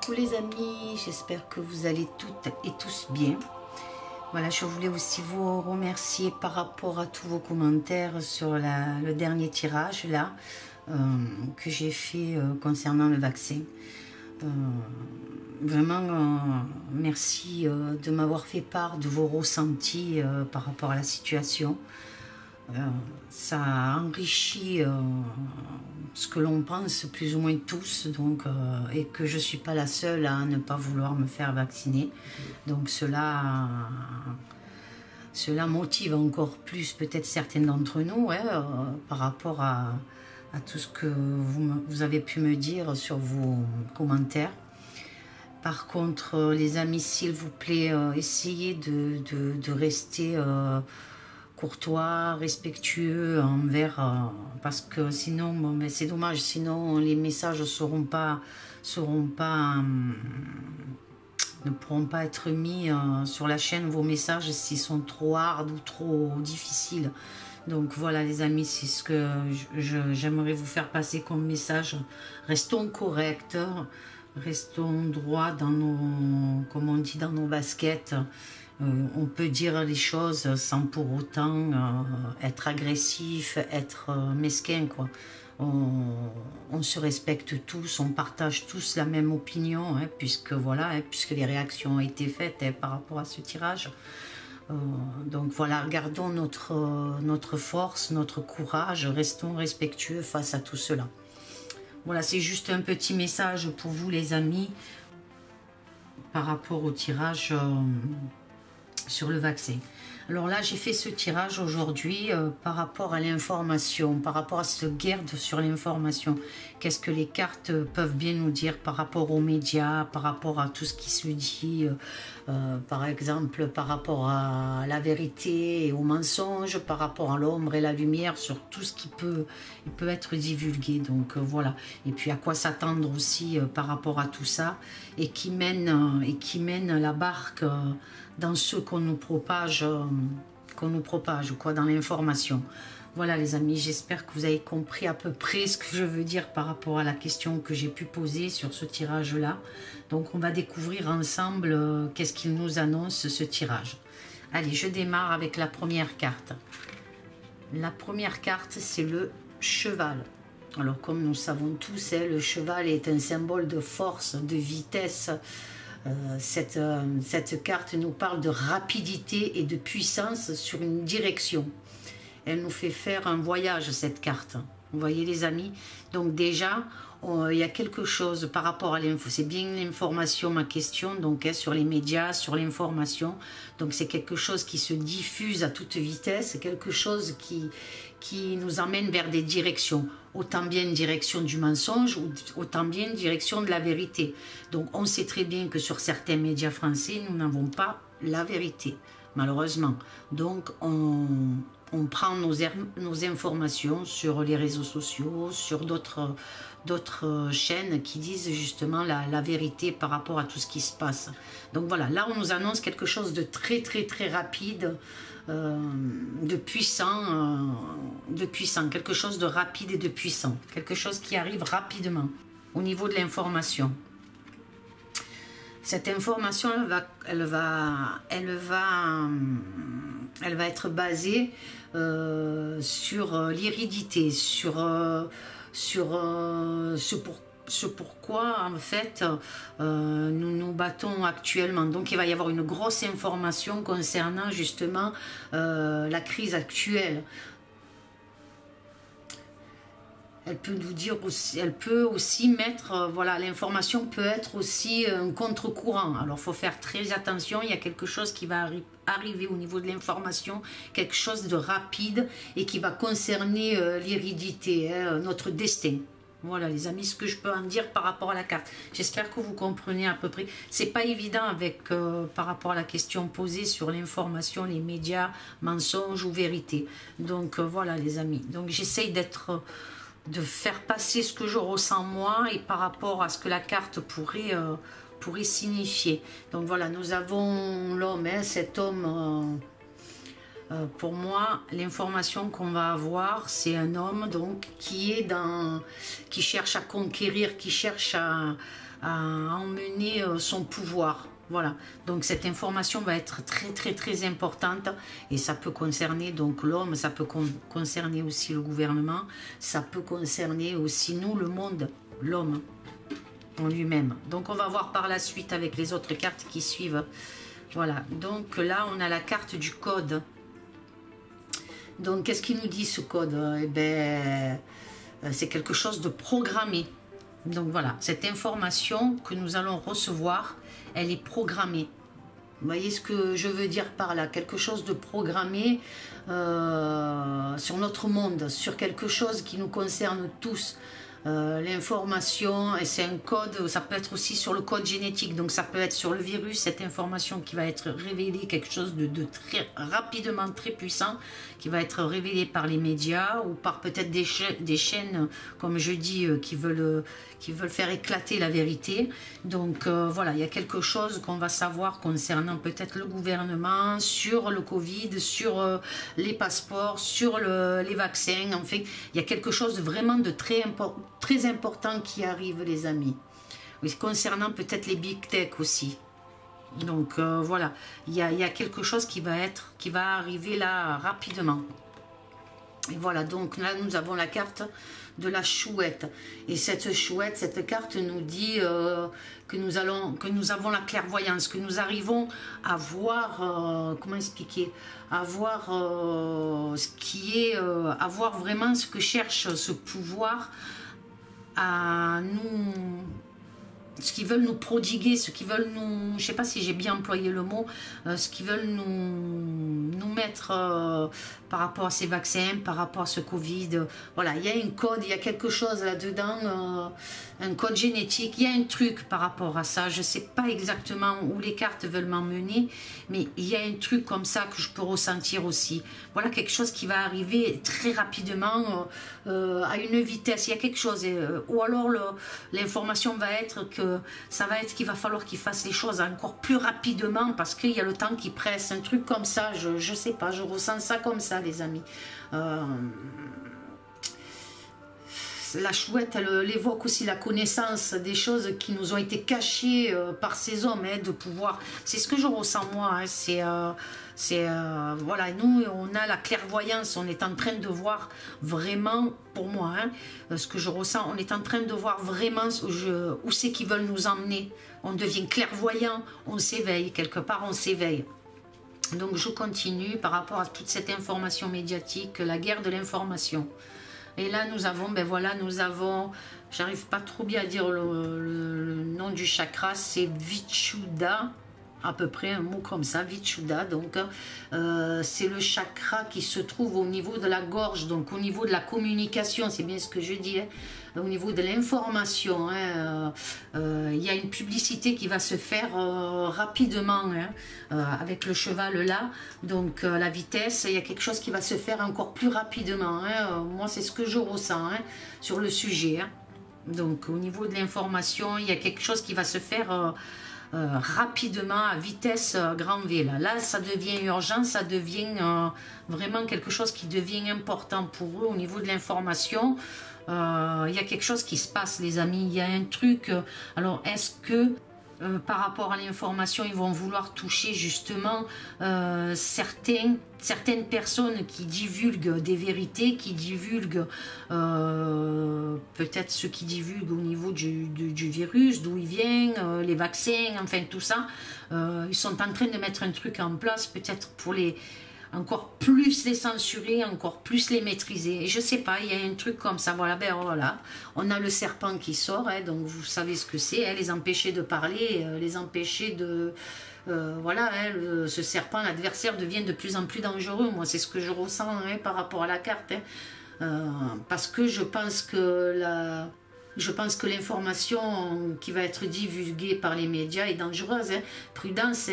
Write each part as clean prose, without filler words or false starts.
Coucou les amis, j'espère que vous allez toutes et tous bien. Voilà, je voulais aussi vous remercier par rapport à tous vos commentaires sur le dernier tirage là que j'ai fait concernant le vaccin. Vraiment, merci de m'avoir fait part de vos ressentis par rapport à la situation. Ça a enrichi ce que l'on pense plus ou moins tous, donc, et que je ne suis pas la seule à ne pas vouloir me faire vacciner. Donc cela motive encore plus peut-être certains d'entre nous par rapport à tout ce que vous avez pu me dire sur vos commentaires. Par contre, les amis, s'il vous plaît, essayez de rester courtois, respectueux envers, parce que sinon, bon, mais c'est dommage, sinon les messages ne pourront pas être mis sur la chaîne, vos messages, s'ils sont trop hard ou trop difficiles. Donc voilà les amis, c'est ce que j'aimerais vous faire passer comme message. Restons corrects, restons droits dans nos, comme on dit, dans nos baskets. On peut dire les choses sans pour autant être agressif, être mesquin, quoi. On se respecte tous, on partage tous la même opinion, puisque voilà, puisque les réactions ont été faites par rapport à ce tirage. Donc voilà, gardons notre force, notre courage, restons respectueux face à tout cela. Voilà, c'est juste un petit message pour vous les amis par rapport au tirage sur le vaccin. Alors là, j'ai fait ce tirage aujourd'hui par rapport à l'information, par rapport à cette guerre sur l'information. Qu'est-ce que les cartes peuvent bien nous dire par rapport aux médias, par rapport à tout ce qui se dit, par exemple, par rapport à la vérité et au mensonge, par rapport à l'ombre et la lumière, sur tout ce qui peut être divulgué. Donc voilà. Et puis à quoi s'attendre aussi par rapport à tout ça, et qui mène la barque dans ce qu'on nous propage quoi, dans l'information. Voilà les amis, j'espère que vous avez compris à peu près ce que je veux dire par rapport à la question que j'ai pu poser sur ce tirage là. Donc on va découvrir ensemble qu'est-ce qu'il nous annonce ce tirage. Allez, je démarre avec la première carte. La première carte, c'est le cheval. Alors comme nous savons tous, le cheval est un symbole de force, de vitesse. Cette carte nous parle de rapidité et de puissance sur une direction. Elle nous fait faire un voyage, cette carte. Vous voyez les amis? Donc déjà, il y a quelque chose par rapport à l'info. C'est bien l'information, ma question, donc sur les médias, sur l'information. Donc c'est quelque chose qui se diffuse à toute vitesse, quelque chose qui nous emmène vers des directions. Autant bien une direction du mensonge, autant bien une direction de la vérité. Donc on sait très bien que sur certains médias français, nous n'avons pas la vérité, malheureusement. Donc on prend nos informations sur les réseaux sociaux, sur d'autres chaînes qui disent justement la vérité par rapport à tout ce qui se passe. Donc voilà, là on nous annonce quelque chose de très très très rapide, de puissant, quelque chose de rapide et de puissant, quelque chose qui arrive rapidement au niveau de l'information. Cette information, elle va être basée sur l'hérédité, sur ce pourquoi en fait nous nous battons actuellement. Donc il va y avoir une grosse information concernant justement la crise actuelle. Elle peut nous dire aussi, elle peut aussi mettre, voilà, l'information peut être aussi un contre-courant. Alors il faut faire très attention, il y a quelque chose qui va arriver au niveau de l'information, quelque chose de rapide et qui va concerner l'hérédité, notre destin. Voilà les amis, ce que je peux en dire par rapport à la carte. J'espère que vous comprenez à peu près. C'est pas évident avec par rapport à la question posée sur l'information, les médias, mensonges ou vérité. Donc voilà les amis. Donc j'essaye de faire passer ce que je ressens moi et par rapport à ce que la carte pourrait signifier. Donc voilà, nous avons l'homme, cet homme. Pour moi, l'information qu'on va avoir, c'est un homme donc qui cherche à conquérir, qui cherche emmener son pouvoir. Voilà, donc cette information va être très importante et ça peut concerner donc l'homme, ça peut concerner aussi le gouvernement, ça peut concerner aussi nous, le monde, l'homme en lui-même. Donc on va voir par la suite avec les autres cartes qui suivent. Voilà, donc là on a la carte du code. Donc qu'est-ce qu'il nous dit ce code? Eh bien, c'est quelque chose de programmé. Donc voilà, cette information que nous allons recevoir, elle est programmée. Vous voyez ce que je veux dire par là? Quelque chose de programmé sur notre monde, sur quelque chose qui nous concerne tous. L'information, et c'est un code, ça peut être aussi sur le code génétique, donc ça peut être sur le virus, cette information qui va être révélée, quelque chose de très rapidement, très puissant, qui va être révélé par les médias ou par peut-être des chaînes, comme je dis, qui veulent faire éclater la vérité. Donc voilà, il y a quelque chose qu'on va savoir concernant peut-être le gouvernement, sur le Covid, sur les passeports, sur les vaccins. En fait, il y a quelque chose de vraiment de très important qui arrive, les amis. Oui, concernant peut-être les big tech aussi. Donc voilà, il y a quelque chose qui va arriver là rapidement. Et voilà, donc là nous avons la carte de la chouette. Et cette chouette, cette carte nous dit que nous avons la clairvoyance, que nous arrivons à voir, comment expliquer, à voir ce qui est, à voir vraiment ce que cherche ce pouvoir à nous, ce qu'ils veulent nous prodiguer, ce qu'ils veulent nous, je sais pas si j'ai bien employé le mot, ce qu'ils veulent nous mettre par rapport à ces vaccins, par rapport à ce Covid. Voilà, il y a un code, il y a quelque chose là-dedans, un code génétique, il y a un truc par rapport à ça. Je sais pas exactement où les cartes veulent m'emmener, mais il y a un truc comme ça que je peux ressentir aussi. Voilà, quelque chose qui va arriver très rapidement, à une vitesse. Il y a quelque chose, ou alors l'information va être que ça va être qu'il va falloir qu'ils fassent les choses encore plus rapidement parce qu'il y a le temps qui presse, un truc comme ça. Je sais pas, je ressens ça comme ça, les amis. La chouette, elle évoque aussi la connaissance des choses qui nous ont été cachées par ces hommes, de pouvoir. C'est ce que je ressens moi. Voilà, nous on a la clairvoyance, on est en train de voir vraiment, pour moi, ce que je ressens, on est en train de voir vraiment où c'est qu'ils veulent nous emmener. On devient clairvoyant, on s'éveille, quelque part on s'éveille. Donc je continue par rapport à toute cette information médiatique, la guerre de l'information. Et là nous avons, ben voilà, nous avons, j'arrive pas trop bien à dire le nom du chakra, c'est Vichuddha, à peu près un mot comme ça, Vichuddha. Donc c'est le chakra qui se trouve au niveau de la gorge, donc au niveau de la communication, c'est bien ce que je dis, au niveau de l'information. Il y a une publicité qui va se faire rapidement, avec le cheval là, donc la vitesse, il y a quelque chose qui va se faire encore plus rapidement. Moi c'est ce que je ressens sur le sujet. Donc au niveau de l'information, il y a quelque chose qui va se faire rapidement, à vitesse grand V. Là, ça devient urgent, ça devient vraiment quelque chose qui devient important pour eux au niveau de l'information. Il y a quelque chose qui se passe, les amis, il y a un truc. Alors, est-ce que par rapport à l'information, ils vont vouloir toucher justement certaines personnes qui divulguent des vérités, qui divulguent peut-être ceux qui divulguent au niveau du virus, d'où il vient, les vaccins, enfin tout ça. Ils sont en train de mettre un truc en place peut-être pour encore plus les censurer, encore plus les maîtriser. Et je sais pas, il y a un truc comme ça. Voilà, ben voilà, on a le serpent qui sort, donc vous savez ce que c'est, les empêcher de parler, les empêcher de... voilà, ce serpent, l'adversaire devient de plus en plus dangereux. Moi, c'est ce que je ressens par rapport à la carte. Parce que je pense que l'information qui va être divulguée par les médias est dangereuse. Prudence,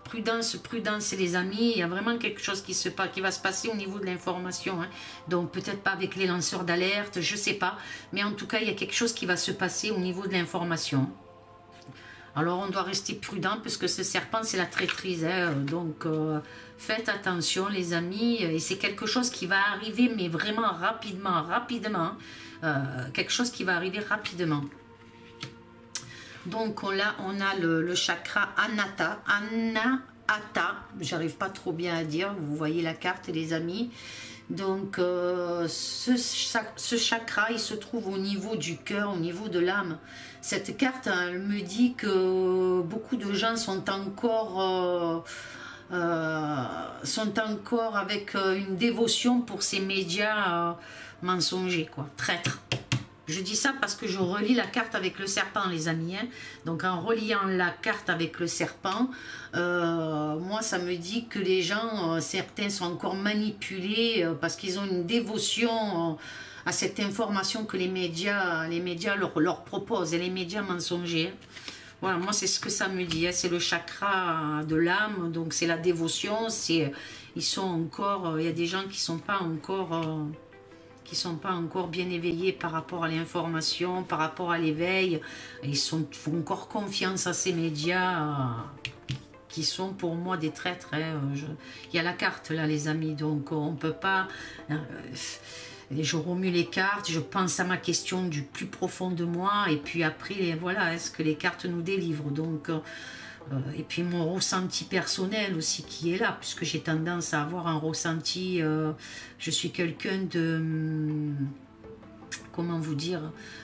prudence les amis. Il y a vraiment quelque chose qui va se passer au niveau de l'information. Donc peut-être pas avec les lanceurs d'alerte, je sais pas. Mais en tout cas, il y a quelque chose qui va se passer au niveau de l'information. Alors on doit rester prudent puisque ce serpent c'est la traîtrise. Donc faites attention les amis. Et c'est quelque chose qui va arriver mais vraiment rapidement. Quelque chose qui va arriver rapidement. Donc on a le chakra Anahata, j'arrive pas trop bien à dire, vous voyez la carte les amis. Donc ce chakra il se trouve au niveau du cœur, au niveau de l'âme. Cette carte elle me dit que beaucoup de gens sont encore avec une dévotion pour ces médias mensongers, quoi, traîtres. Je dis ça parce que je relis la carte avec le serpent, les amis. Hein. Donc en reliant la carte avec le serpent, moi ça me dit que les gens, certains sont encore manipulés parce qu'ils ont une dévotion à cette information que les médias leur proposent, et les médias mensongers. Voilà, moi c'est ce que ça me dit. Hein. C'est le chakra de l'âme, donc c'est la dévotion. Ils sont encore, il y a des gens qui sont pas encore bien éveillés par rapport à l'information, par rapport à l'éveil. Ils font encore confiance à ces médias qui sont pour moi des traîtres. Hein. Il y a la carte là les amis, donc on ne peut pas... Et je remue les cartes, je pense à ma question du plus profond de moi, et puis après, voilà, est-ce que les cartes nous délivrent? Donc, et puis mon ressenti personnel aussi qui est là, puisque j'ai tendance à avoir un ressenti, je suis quelqu'un de, comment vous dire,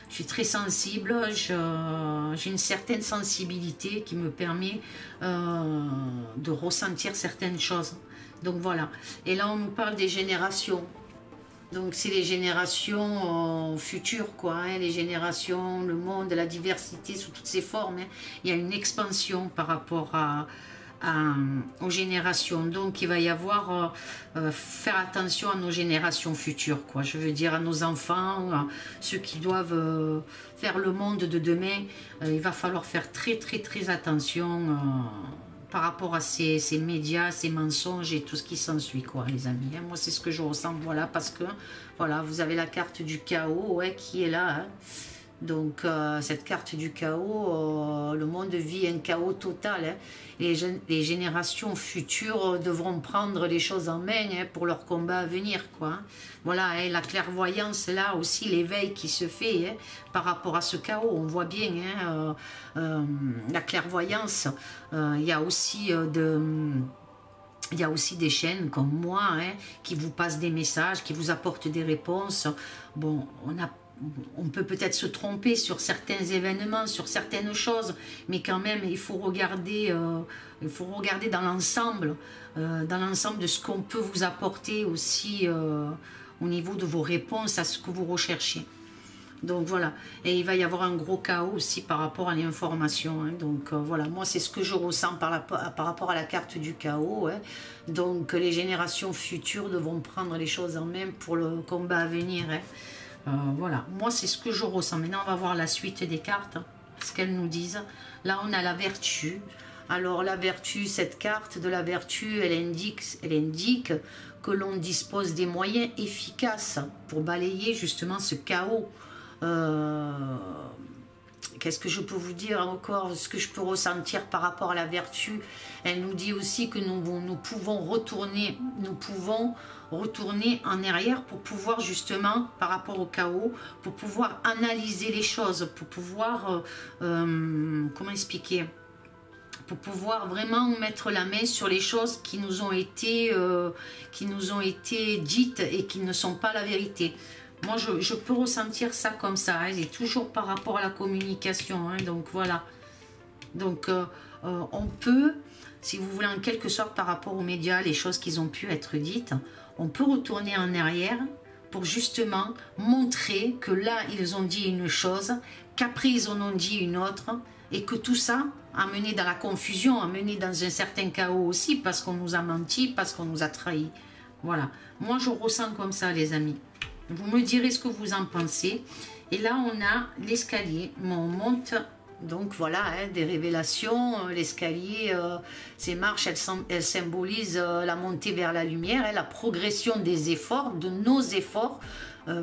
je suis très sensible, j'ai une certaine sensibilité qui me permet de ressentir certaines choses. Donc voilà, et là on nous parle des générations. Donc c'est les générations futures, quoi, hein, les générations, le monde, la diversité sous toutes ses formes. Hein. Il y a une expansion par rapport aux générations. Donc il va y avoir, faire attention à nos générations futures, quoi. Je veux dire à nos enfants, ceux qui doivent faire le monde de demain. Il va falloir faire très attention par rapport à ces médias, ces mensonges et tout ce qui s'ensuit, quoi, les amis. Hein. Moi, c'est ce que je ressens, voilà, parce que, voilà, vous avez la carte du chaos, ouais, qui est là. Hein. Donc, cette carte du chaos, le monde vit un chaos total. Hein. Les générations futures devront prendre les choses en main hein, pour leur combat à venir, quoi. Hein. Voilà, hein, la clairvoyance, là aussi, l'éveil qui se fait hein, par rapport à ce chaos. On voit bien, hein, la clairvoyance, il y a aussi il y a aussi des chaînes comme moi hein, qui vous passent des messages, qui vous apportent des réponses. Bon, on peut peut-être se tromper sur certains événements, sur certaines choses, mais quand même, il faut regarder dans l'ensemble de ce qu'on peut vous apporter aussi au niveau de vos réponses à ce que vous recherchez. Donc voilà, et il va y avoir un gros chaos aussi par rapport à l'information. Hein. Donc voilà, moi c'est ce que je ressens par rapport à la carte du chaos. Hein. Donc les générations futures devront prendre les choses en main pour le combat à venir. Hein. Voilà, moi c'est ce que je ressens. Maintenant on va voir la suite des cartes, hein, ce qu'elles nous disent. Là on a la vertu. Alors la vertu, cette carte de la vertu, elle indique que l'on dispose des moyens efficaces pour balayer justement ce chaos. Qu'est-ce que je peux vous dire encore, ce que je peux ressentir par rapport à la vertu? Elle nous dit aussi que nous pouvons retourner en arrière pour pouvoir justement, par rapport au chaos, pour pouvoir analyser les choses, pour pouvoir, comment expliquer, pour pouvoir vraiment mettre la main sur les choses qui nous ont été dites et qui ne sont pas la vérité. Moi, je peux ressentir ça comme ça, hein, et toujours par rapport à la communication. Hein, donc, voilà. Donc, on peut, si vous voulez, en quelque sorte, par rapport aux médias, les choses qui ont pu être dites, on peut retourner en arrière pour justement montrer que là, ils ont dit une chose, qu'après, ils en ont dit une autre, et que tout ça a mené dans la confusion, a mené dans un certain chaos aussi, parce qu'on nous a menti, parce qu'on nous a trahis. Voilà. Moi, je ressens comme ça, les amis. Vous me direz ce que vous en pensez. Et là, on a l'escalier. On monte, donc voilà, hein, des révélations. L'escalier, ces marches, elles symbolisent la montée vers la lumière, hein, la progression des efforts, de nos efforts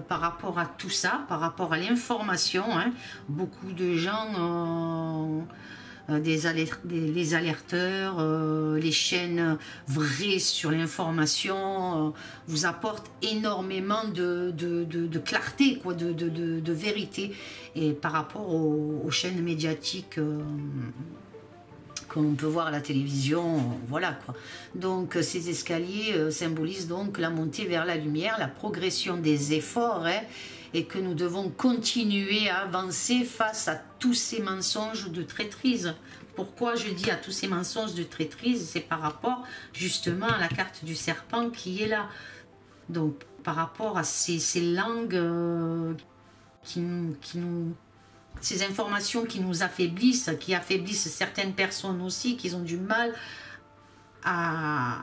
par rapport à tout ça, par rapport à l'information. Hein. Beaucoup de gens les alerteurs, les chaînes vraies sur l'information vous apportent énormément de clarté, quoi, de vérité. Et par rapport aux chaînes médiatiques qu'on peut voir à la télévision, voilà quoi. Donc ces escaliers symbolisent donc la montée vers la lumière, la progression des efforts, hein, et que nous devons continuer à avancer face à tous ces mensonges de traîtrise. Pourquoi je dis à tous ces mensonges de traîtrise? C'est par rapport justement à la carte du serpent qui est là. Donc par rapport à ces langues ces informations qui nous affaiblissent, qui affaiblissent certaines personnes aussi, qui ont du mal à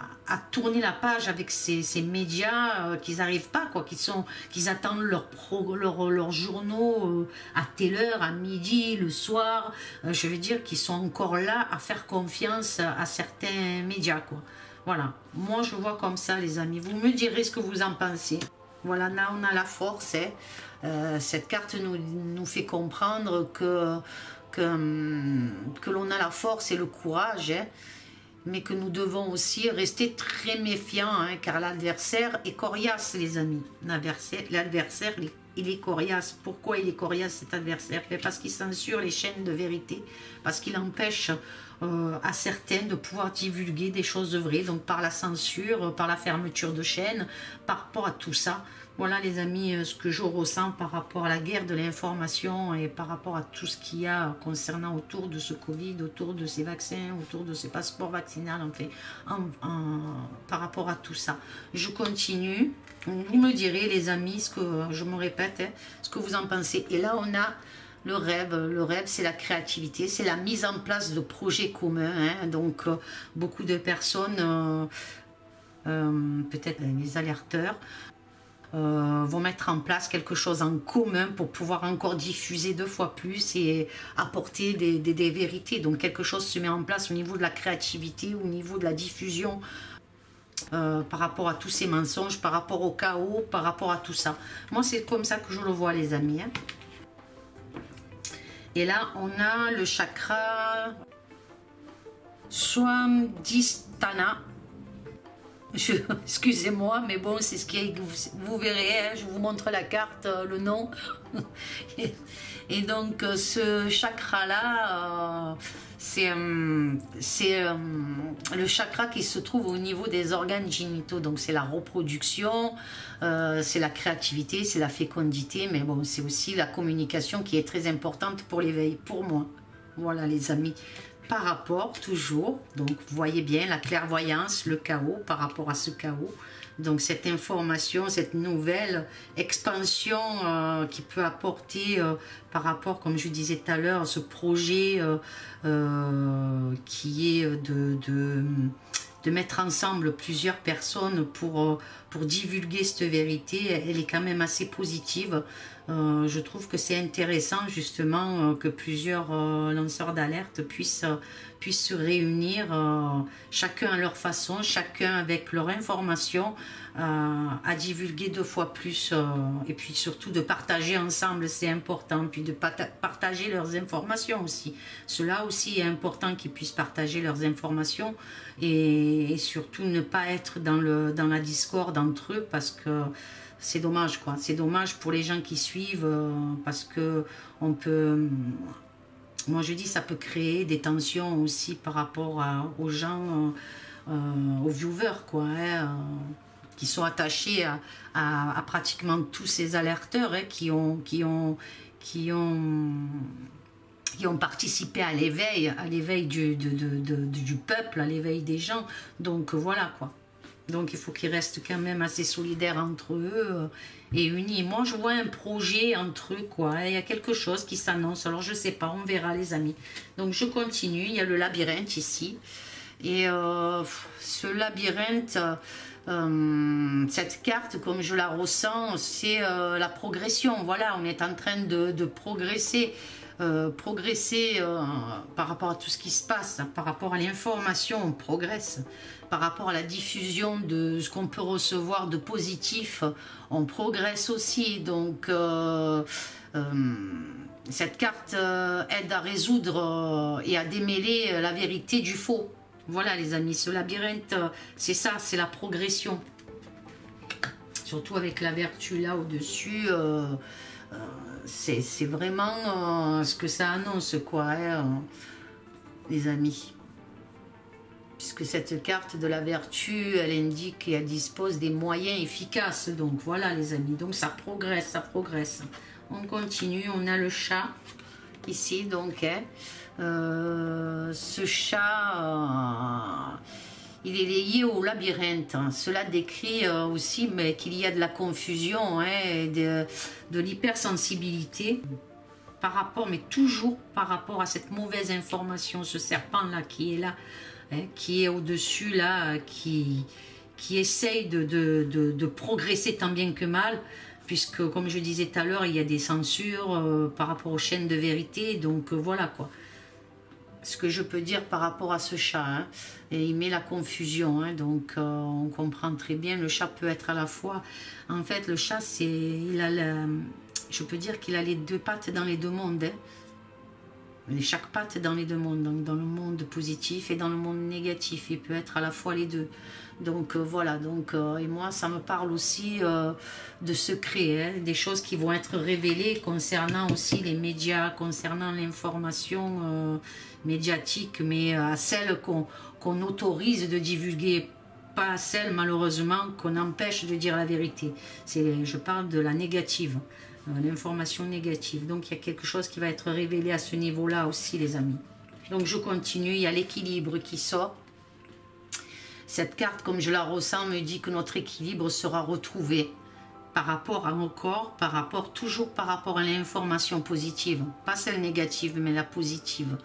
tourner la page avec ces médias, qu'ils n'arrivent pas, quoi, qu'ils attendent leurs journaux à telle heure, à midi, le soir. Je veux dire qu'ils sont encore là à faire confiance à certains médias, quoi. Voilà, moi je vois comme ça, les amis. Vous me direz ce que vous en pensez. Voilà, là on a la force, hein. Cette carte nous fait comprendre que l'on a la force et le courage, hein, mais que nous devons aussi rester très méfiants, hein, car l'adversaire est coriace, les amis. L'adversaire, il est coriace. Pourquoi il est coriace, cet adversaire? Parce qu'il censure les chaînes de vérité, parce qu'il empêche à certains de pouvoir divulguer des choses vraies, donc par la censure, par la fermeture de chaînes, par rapport à tout ça. Voilà, les amis, ce que je ressens par rapport à la guerre de l'information et par rapport à tout ce qu'il y a concernant autour de ce Covid, autour de ces vaccins, autour de ces passeports vaccinaux, en fait, par rapport à tout ça. Je continue. Vous me direz, les amis, ce que je me répète, hein, ce que vous en pensez. Et là, on a le rêve, c'est la créativité, c'est la mise en place de projets communs, hein. Donc beaucoup de personnes, peut-être les alerteurs, vont mettre en place quelque chose en commun pour pouvoir encore diffuser 2 fois plus et apporter des vérités. Donc quelque chose se met en place au niveau de la créativité, au niveau de la diffusion, par rapport à tous ces mensonges, par rapport au chaos, par rapport à tout ça. Moi, c'est comme ça que je le vois, les amis, hein. Et là, on a le chakra Swadhisthana. Excusez-moi, mais bon, c'est ce qui est, vous verrez, hein, je vous montre la carte, le nom. Et donc, ce chakra-là, c'est le chakra qui se trouve au niveau des organes génitaux. Donc, c'est la reproduction, c'est la créativité, c'est la fécondité, mais bon, c'est aussi la communication qui est très importante pour l'éveil, pour moi. Voilà, les amis. Par rapport, toujours, donc vous voyez bien la clairvoyance, le chaos, par rapport à ce chaos. Donc cette information, cette nouvelle expansion qui peut apporter par rapport, comme je disais tout à l'heure, ce projet qui est de mettre ensemble plusieurs personnes pour divulguer cette vérité, elle est quand même assez positive. Je trouve que c'est intéressant justement que plusieurs lanceurs d'alerte puissent se réunir, chacun à leur façon, chacun avec leur information, à divulguer 2 fois plus, et puis surtout de partager ensemble, c'est important, puis de partager leurs informations aussi. Cela aussi est important qu'ils puissent partager leurs informations et surtout ne pas être dans la discorde entre eux, parce que c'est dommage, quoi. C'est dommage pour les gens qui suivent, parce que on peut, moi je dis, ça peut créer des tensions aussi par rapport aux gens, aux viewers, quoi, hein, qui sont attachés à pratiquement tous ces alerteurs, hein, qui ont participé à l'éveil du peuple, à l'éveil des gens. Donc voilà, quoi. Donc il faut qu'ils restent quand même assez solidaires entre eux et unis. Moi je vois un projet entre eux, quoi. Il y a quelque chose qui s'annonce. Alors je sais pas, on verra, les amis. Donc je continue. Il y a le labyrinthe ici. Et ce labyrinthe, cette carte, comme je la ressens, c'est la progression. Voilà, on est en train de progresser. Par rapport à tout ce qui se passe, par rapport à l'information, on progresse. Par rapport à la diffusion de ce qu'on peut recevoir de positif, on progresse aussi. Donc Cette carte aide à résoudre et à démêler la vérité du faux. Voilà les amis, ce labyrinthe, c'est ça, c'est la progression. Surtout avec la vertu là au-dessus, c'est vraiment ce que ça annonce, quoi, hein, les amis. Puisque cette carte de la vertu, elle indique et elle dispose des moyens efficaces. Donc voilà les amis, donc ça progresse, ça progresse. On continue, on a le chat ici, donc hein, ce chat, il est lié au labyrinthe. Hein. Cela décrit aussi qu'il y a de la confusion, hein, et de l'hypersensibilité par rapport, mais toujours par rapport à cette mauvaise information, ce serpent-là qui est là, hein, qui est au-dessus là, qui essaye de progresser tant bien que mal, puisque comme je disais tout à l'heure, il y a des censures par rapport aux chaînes de vérité, donc voilà quoi. Ce que je peux dire par rapport à ce chat, hein, et il met la confusion, hein, donc on comprend très bien, le chat peut être à la fois, en fait le chat c'est, je peux dire qu'il a les deux pattes dans les deux mondes, hein. Chaque patte dans les deux mondes, donc dans le monde positif et dans le monde négatif, il peut être à la fois les deux. Donc voilà, donc et moi ça me parle aussi de secrets, hein, des choses qui vont être révélées concernant aussi les médias, concernant l'information médiatique, mais à celles qu'on autorise de divulguer, pas à celles malheureusement qu'on empêche de dire la vérité. Je parle de la négative, l'information négative. Donc il y a quelque chose qui va être révélé à ce niveau-là aussi les amis. Donc je continue, il y a l'équilibre qui sort. Cette carte, comme je la ressens, me dit que notre équilibre sera retrouvé par rapport à mon corps, toujours par rapport à l'information positive, pas celle négative, mais la positive.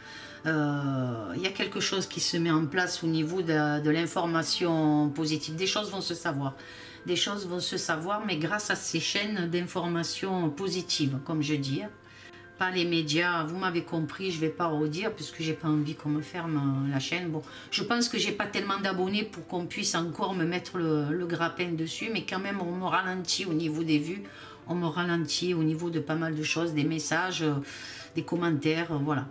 Il y a quelque chose qui se met en place au niveau de l'information positive. Des choses vont se savoir. Des choses vont se savoir, mais grâce à ces chaînes d'information positive, comme je dis. Pas les médias, vous m'avez compris, je ne vais pas redire puisque j'ai pas envie qu'on me ferme la chaîne. Bon, je pense que j'ai pas tellement d'abonnés pour qu'on puisse encore me mettre le grappin dessus, mais quand même on me ralentit au niveau des vues, on me ralentit au niveau de pas mal de choses, des messages, des commentaires, voilà.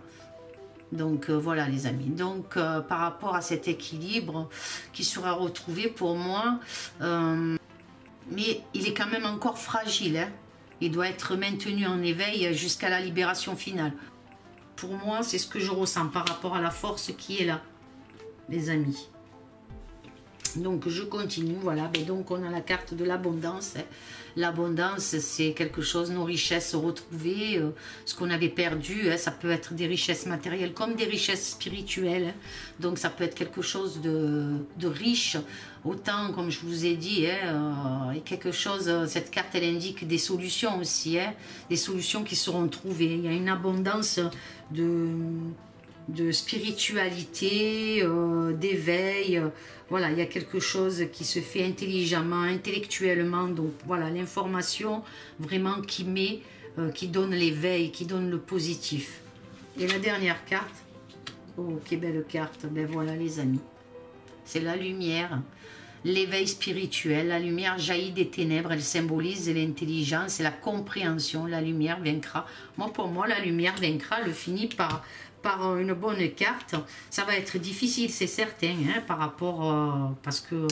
Donc voilà les amis, donc par rapport à cet équilibre qui sera retrouvé pour moi, mais il est quand même encore fragile, hein. Il doit être maintenu en éveil jusqu'à la libération finale. Pour moi, c'est ce que je ressens par rapport à la force qui est là, les amis. Donc, je continue, voilà. Et donc, on a la carte de l'abondance. L'abondance, c'est quelque chose, nos richesses retrouvées, ce qu'on avait perdu. Ça peut être des richesses matérielles comme des richesses spirituelles. Donc, ça peut être quelque chose de riche. Autant, comme je vous ai dit, quelque chose, cette carte, elle indique des solutions aussi. Des solutions qui seront trouvées. Il y a une abondance de spiritualité, d'éveil, voilà, il y a quelque chose qui se fait intelligemment, intellectuellement, donc voilà, l'information vraiment qui donne l'éveil, qui donne le positif. Et la dernière carte, oh, quelle belle carte, ben voilà les amis, c'est la lumière, l'éveil spirituel, la lumière jaillit des ténèbres, elle symbolise l'intelligence et la compréhension, la lumière vaincra. Moi, pour moi, la lumière vaincra, le finit par une bonne carte. Ça va être difficile, c'est certain, hein, par rapport, parce que,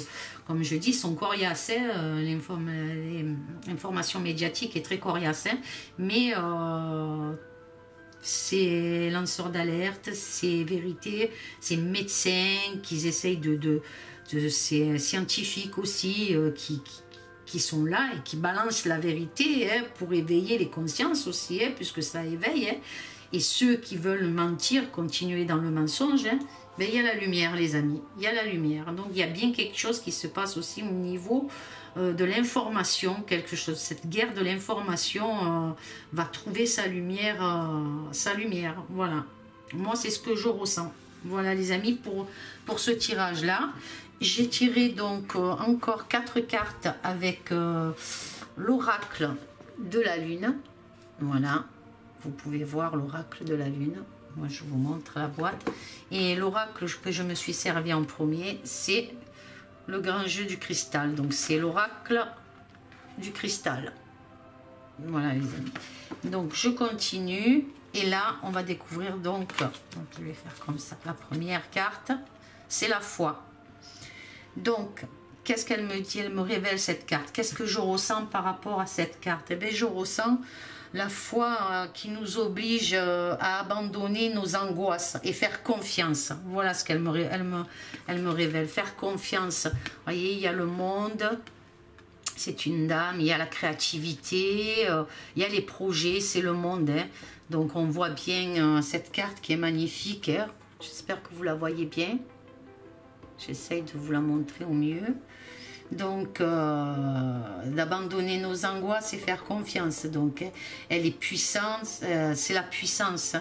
comme je dis, sont coriaces, l'information médiatique est très coriace, hein, mais c'est lanceurs d'alerte, c'est vérité, c'est médecins qui essayent c'est scientifiques aussi qui sont là et qui balancent la vérité, hein, pour éveiller les consciences aussi, hein, puisque ça éveille, hein. Et ceux qui veulent mentir, continuer dans le mensonge, hein, ben, il y a la lumière les amis, il y a la lumière. Donc il y a bien quelque chose qui se passe aussi au niveau de l'information, quelque chose. Cette guerre de l'information va trouver sa lumière, voilà. Moi c'est ce que je ressens. Voilà les amis pour ce tirage là. J'ai tiré donc encore 4 cartes avec l'oracle de la lune, voilà. Vous pouvez voir l'oracle de la lune. Moi, je vous montre la boîte. Et l'oracle que je me suis servi en premier, c'est le grand jeu du cristal. Donc, c'est l'oracle du cristal. Voilà les amis. Donc je continue. Et là, on va découvrir donc, je vais faire comme ça. La première carte, c'est la foi. Donc, qu'est-ce qu'elle me dit? Elle me révèle cette carte. Qu'est-ce que je ressens par rapport à cette carte? Eh bien, je ressens la foi qui nous oblige à abandonner nos angoisses et faire confiance. Voilà ce qu'elle elle me révèle. Faire confiance. Vous voyez, il y a le monde. C'est une dame. Il y a la créativité. Il y a les projets. C'est le monde. Hein. Donc, on voit bien cette carte qui est magnifique. Hein. J'espère que vous la voyez bien. J'essaye de vous la montrer au mieux. Donc, d'abandonner nos angoisses et faire confiance. Donc, elle est puissante. C'est la puissance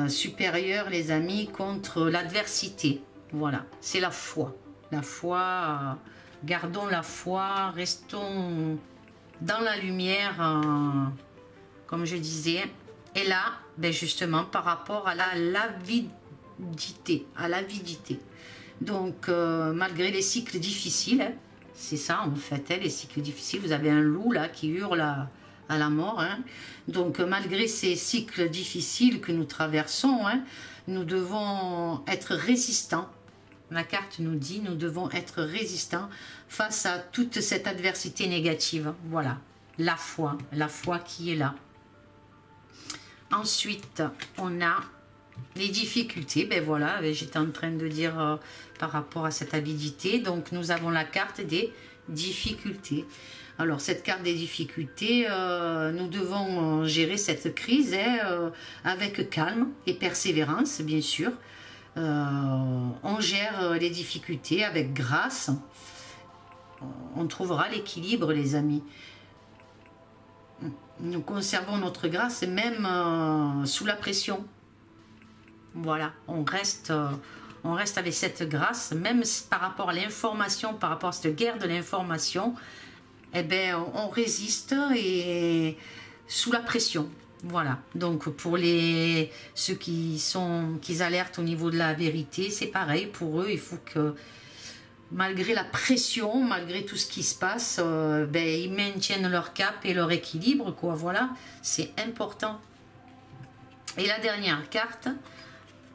supérieure, les amis, contre l'adversité. Voilà, c'est la foi. La foi, gardons la foi, restons dans la lumière, comme je disais. Et là, ben justement, par rapport à l'avidité, Donc, malgré les cycles difficiles, hein, c'est ça en fait, hein, les cycles difficiles, vous avez un loup là qui hurle à la mort. Hein. Donc, malgré ces cycles difficiles que nous traversons, hein, nous devons être résistants. La carte nous dit, nous devons être résistants face à toute cette adversité négative. Voilà, la foi qui est là. Ensuite, on a les difficultés. Ben voilà, j'étais en train de dire par rapport à cette avidité. Donc, nous avons la carte des difficultés. Alors, cette carte des difficultés, nous devons gérer cette crise hein, avec calme et persévérance, bien sûr. On gère les difficultés avec grâce. On trouvera l'équilibre, les amis. Nous conservons notre grâce même sous la pression. Voilà, on reste avec cette grâce, même par rapport à l'information, par rapport à cette guerre de l'information, eh bien, on résiste et sous la pression. Voilà, donc pour ceux qui alertent au niveau de la vérité, c'est pareil, pour eux, il faut que malgré la pression, malgré tout ce qui se passe, ben, ils maintiennent leur cap et leur équilibre, quoi. Voilà, c'est important. Et la dernière carte,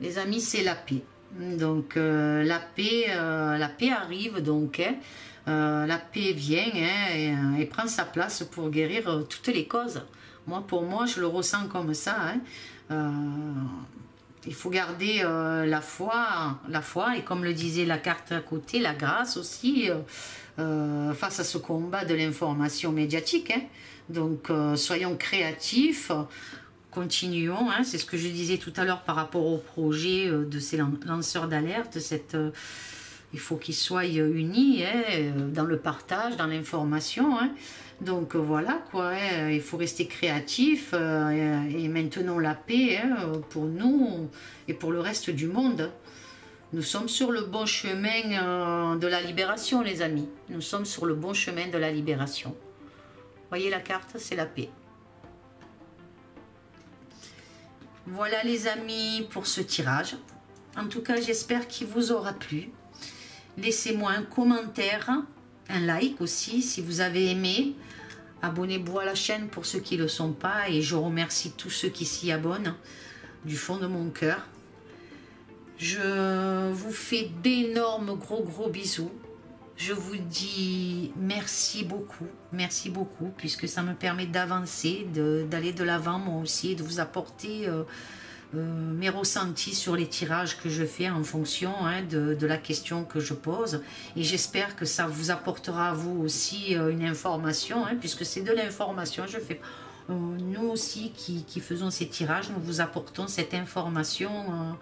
les amis, c'est la paix. Donc, la paix arrive, donc, hein, la paix vient hein, et prend sa place pour guérir toutes les causes. Pour moi, je le ressens comme ça. Hein. Il faut garder la foi et comme le disait la carte à côté, la grâce aussi face à ce combat de l'information médiatique. Hein. Donc soyons créatifs, continuons. Hein. C'est ce que je disais tout à l'heure par rapport au projet de ces lanceurs d'alerte. Il faut qu'ils soient unis hein, dans le partage, dans l'information. Hein. Donc voilà quoi, hein, il faut rester créatif et maintenons la paix hein, pour nous et pour le reste du monde. Nous sommes sur le bon chemin de la libération les amis. Nous sommes sur le bon chemin de la libération. Voyez la carte, c'est la paix. Voilà les amis pour ce tirage. En tout cas j'espère qu'il vous aura plu. Laissez-moi un commentaire, un like aussi si vous avez aimé. Abonnez-vous à la chaîne pour ceux qui ne le sont pas et je remercie tous ceux qui s'y abonnent du fond de mon cœur. Je vous fais d'énormes gros bisous. Je vous dis merci beaucoup puisque ça me permet d'avancer, d'aller de l'avant moi aussi, de vous apporter mes ressentis sur les tirages que je fais en fonction hein, de la question que je pose et j'espère que ça vous apportera à vous aussi une information hein, puisque c'est de l'information. Nous aussi qui faisons ces tirages, nous vous apportons cette information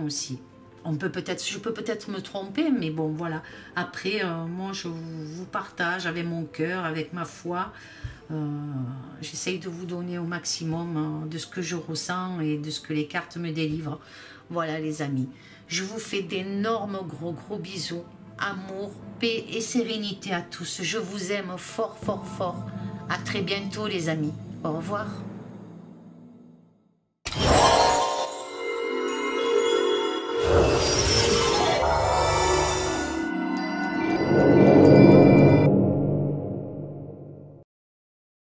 aussi. Je peux peut-être me tromper, mais bon voilà. Après, moi je vous partage avec mon cœur, avec ma foi. J'essaye de vous donner au maximum de ce que je ressens et de ce que les cartes me délivrent. Voilà les amis. Je vous fais d'énormes gros bisous. Amour, paix et sérénité à tous. Je vous aime fort. À très bientôt les amis. Au revoir.